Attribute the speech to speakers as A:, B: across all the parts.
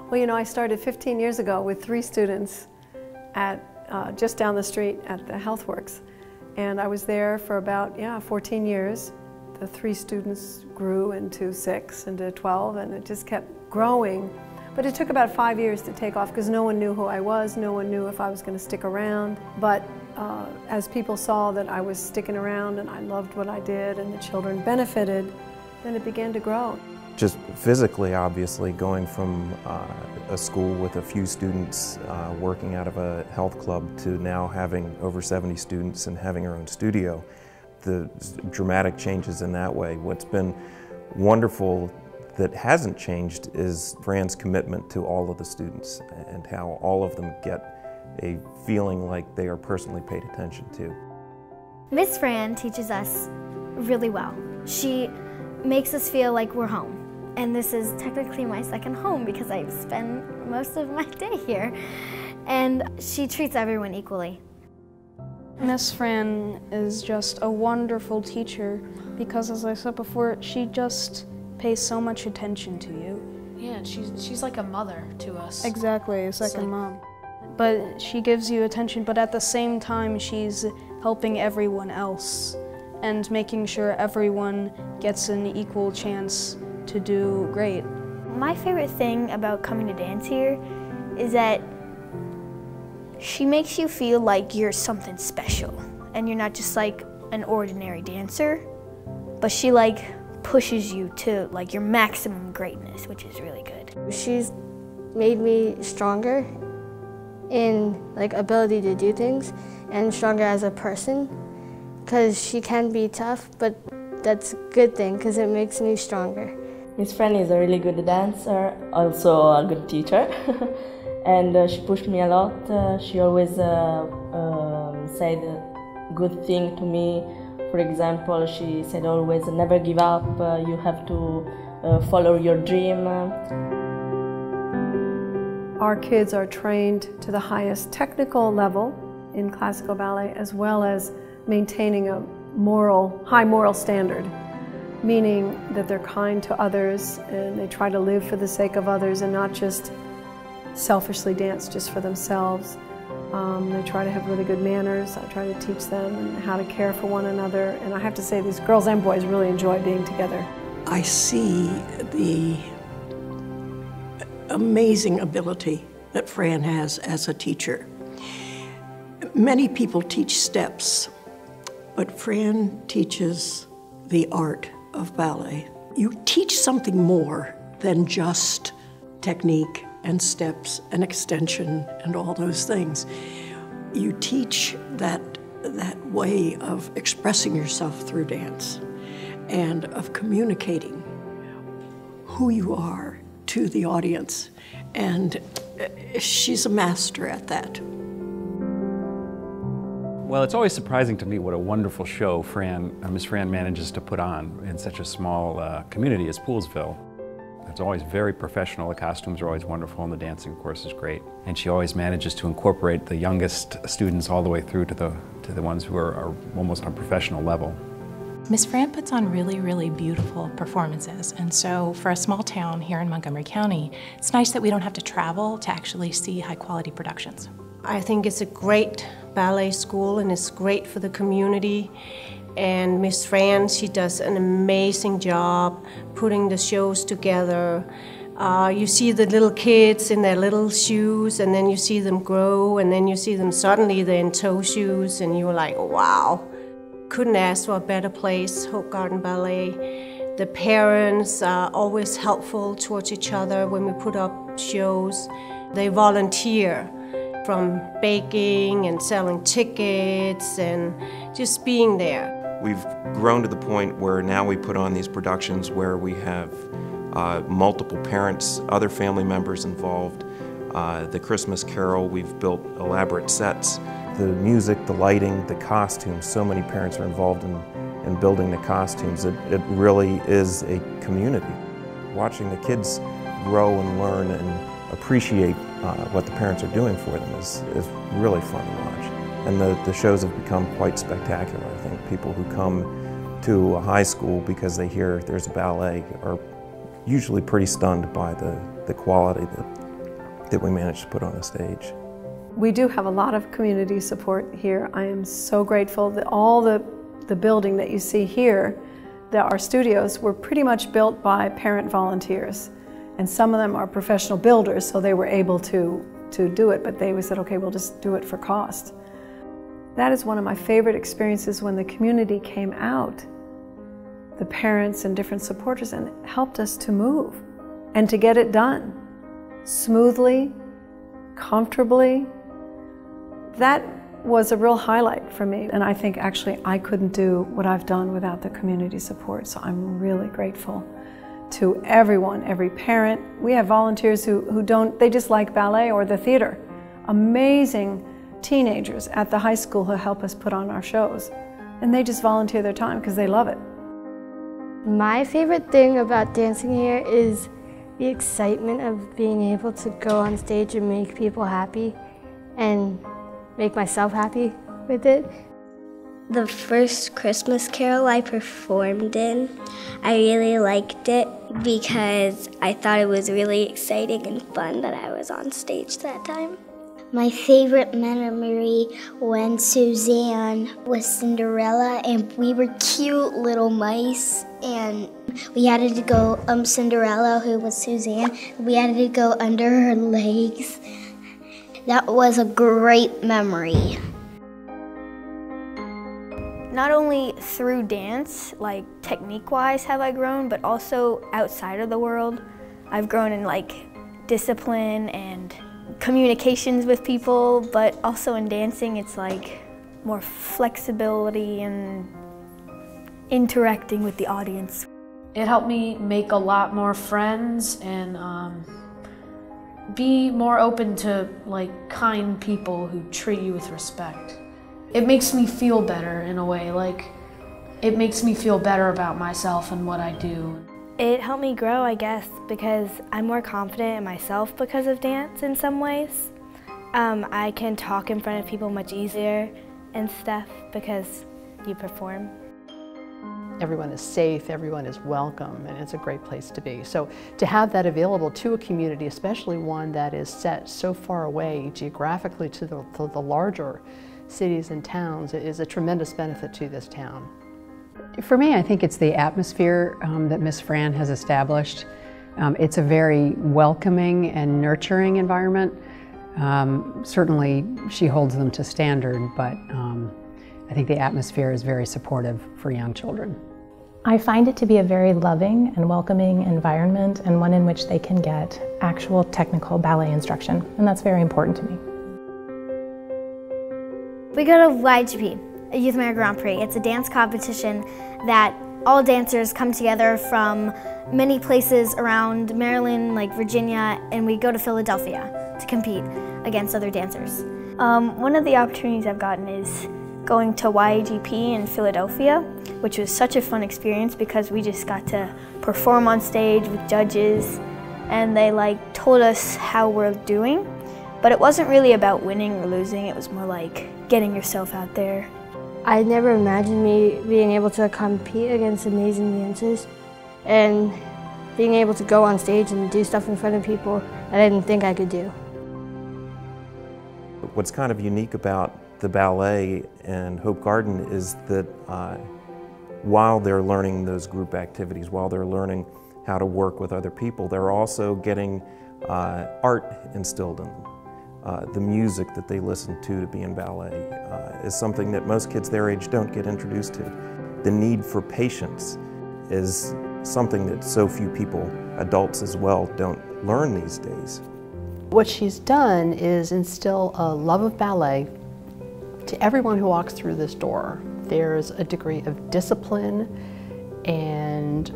A: Well, you know, I started 15 years ago with 3 students at just down the street at the HealthWorks. And I was there for about, 14 years. The 3 students grew into 6, into 12, and it just kept growing. But it took about 5 years to take off because no one knew who I was, no one knew if I was going to stick around. But as people saw that I was sticking around and I loved what I did and the children benefited, then it began to grow.
B: Just physically, obviously, going from a school with a few students working out of a health club to now having over 70 students and having our own studio, the dramatic changes in that way. What's been wonderful that hasn't changed is Fran's commitment to all of the students and how all of them get a feeling like they are personally paid attention to.
C: Miss Fran teaches us really well. She makes us feel like we're home. And this is technically my second home because I spend most of my day here. And she treats everyone equally.
D: Miss Fran is just a wonderful teacher because, as I said before, she just pays so much attention to you.
E: Yeah, she's like a mother to us.
D: Exactly, it's like a mom. But she gives you attention, but at the same time she's helping everyone else and making sure everyone gets an equal chance to do great.
C: My favorite thing about coming to dance here is that she makes you feel like you're something special and you're not just like an ordinary dancer, but she like pushes you to like your maximum greatness, which is really good.
F: She's made me stronger in like ability to do things and stronger as a person because she can be tough, but that's a good thing because it makes me stronger.
G: Miss Fran is a really good dancer, also a good teacher, and she pushed me a lot. She always said good thing to me. For example, she said always, never give up, you have to follow your dream.
A: Our kids are trained to the highest technical level in classical ballet as well as maintaining a high moral standard, meaning that they're kind to others and they try to live for the sake of others and not just selfishly dance just for themselves. They try to have really good manners. I try to teach them how to care for one another, and I have to say these girls and boys really enjoy being together.
H: I see the amazing ability that Fran has as a teacher. Many people teach steps, but Fran teaches the art of ballet. You teach something more than just technique and steps and extension and all those things. You teach that way of expressing yourself through dance and of communicating who you are to the audience, and she's a master at that.
I: Well, it's always surprising to me what a wonderful show Miss Fran manages to put on in such a small community as Poolesville. It's always very professional, the costumes are always wonderful, and the dancing, of course, is great. And she always manages to incorporate the youngest students all the way through to the ones who are almost on professional level.
J: Miss Fran puts on really, really beautiful performances, and so for a small town here in Montgomery County, it's nice that we don't have to travel to actually see high-quality productions.
K: I think it's a great ballet school and it's great for the community. And Miss Fran, she does an amazing job putting the shows together. You see the little kids in their little shoes, and then you see them grow, and then you see them suddenly they're in toe shoes, and you're like, wow. Couldn't ask for a better place, Hope Garden Ballet. The parents are always helpful towards each other when we put up shows. They volunteer, from baking and selling tickets and just being there.
B: We've grown to the point where now we put on these productions where we have multiple parents, other family members involved. The Christmas Carol, we've built elaborate sets. The music, the lighting, the costumes, so many parents are involved in building the costumes. It really is a community. Watching the kids grow and learn and appreciate what the parents are doing for them is really fun to watch. And the shows have become quite spectacular. I think people who come to a high school because they hear there's a ballet are usually pretty stunned by the quality that we managed to put on the stage.
A: We do have a lot of community support here. I am so grateful that all the building that you see here, our studios, were pretty much built by parent volunteers. And some of them are professional builders, so they were able to do it, but they said, okay, we'll just do it for cost. That is one of my favorite experiences when the community came out, the parents and different supporters, and helped us to move and to get it done smoothly, comfortably. That was a real highlight for me, and I think actually I couldn't do what I've done without the community support, so I'm really grateful to everyone, every parent. We have volunteers who don't, they just like ballet or the theater. Amazing teenagers at the high school who help us put on our shows, and they just volunteer their time because they love it.
F: My favorite thing about dancing here is the excitement of being able to go on stage and make people happy and make myself happy with it.
L: The first Christmas carol I performed in, I really liked it because I thought it was really exciting and fun that I was on stage that time. My favorite memory when Suzanne was Cinderella and we were cute little mice and we had to go, Cinderella, who was Suzanne, we had to go under her legs. That was a great memory.
C: Not only through dance, like technique-wise have I grown, but also outside of the world. I've grown in like discipline and communications with people, but also in dancing it's like more flexibility and interacting with the audience.
E: It helped me make a lot more friends and be more open to like kind people who treat you with respect. It makes me feel better in a way, like it makes me feel better about myself and what I do.
C: It helped me grow, I guess, because I'm more confident in myself because of dance in some ways. I can talk in front of people much easier and stuff because you perform.
M: Everyone is safe, everyone is welcome, and it's a great place to be. So to have that available to a community, especially one that is set so far away geographically to the larger cities and towns, is a tremendous benefit to this town.
N: For me, I think it's the atmosphere that Miss Fran has established. It's a very welcoming and nurturing environment. Certainly she holds them to standard, but I think the atmosphere is very supportive for young children.
J: I find it to be a very loving and welcoming environment, and one in which they can get actual technical ballet instruction, and that's very important to me.
L: We go to YGP, a Youth Mayor Grand Prix. It's a dance competition that all dancers come together from many places around Maryland, like Virginia, and we go to Philadelphia to compete against other dancers. One of the opportunities I've gotten is going to YGP in Philadelphia, which was such a fun experience because we just got to perform on stage with judges, and they told us how we're doing. But it wasn't really about winning or losing, it was more like getting yourself out there.
F: I never imagined me being able to compete against amazing dancers and being able to go on stage and do stuff in front of people that I didn't think I could do.
B: What's kind of unique about the ballet and Hope Garden is that while they're learning those group activities, while they're learning how to work with other people, they're also getting art instilled in them. The music that they listen to be in ballet is something that most kids their age don't get introduced to. The need for patience is something that so few people, adults as well, don't learn these days.
M: What she's done is instill a love of ballet to everyone who walks through this door. There's a degree of discipline and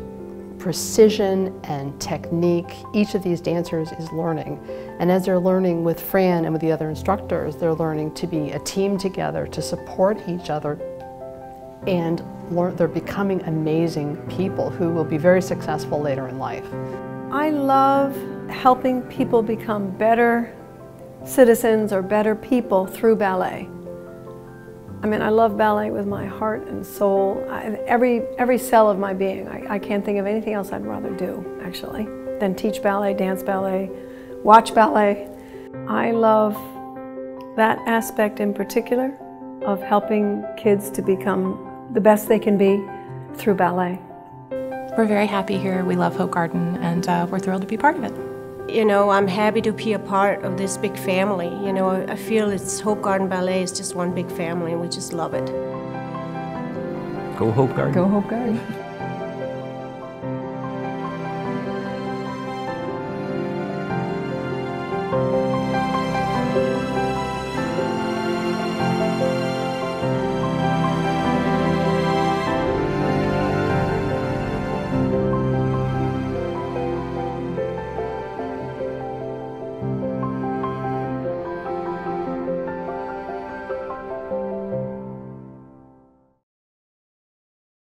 M: precision and technique each of these dancers is learning. And as they're learning with Fran and with the other instructors, they're learning to be a team together, to support each other, and they're becoming amazing people who will be very successful later in life.
A: I love helping people become better citizens or better people through ballet. I mean, I love ballet with my heart and soul. Every cell of my being. I can't think of anything else I'd rather do, actually, than teach ballet, dance ballet, watch ballet. I love that aspect in particular of helping kids to become the best they can be through ballet.
J: We're very happy here. We love Hope Garden, and we're thrilled to be part of it.
K: You know, I'm happy to be a part of this big family. You know, I feel it's Hope Garden Ballet is just one big family, and we just love it.
I: Go Hope Garden.
N: Go Hope Garden.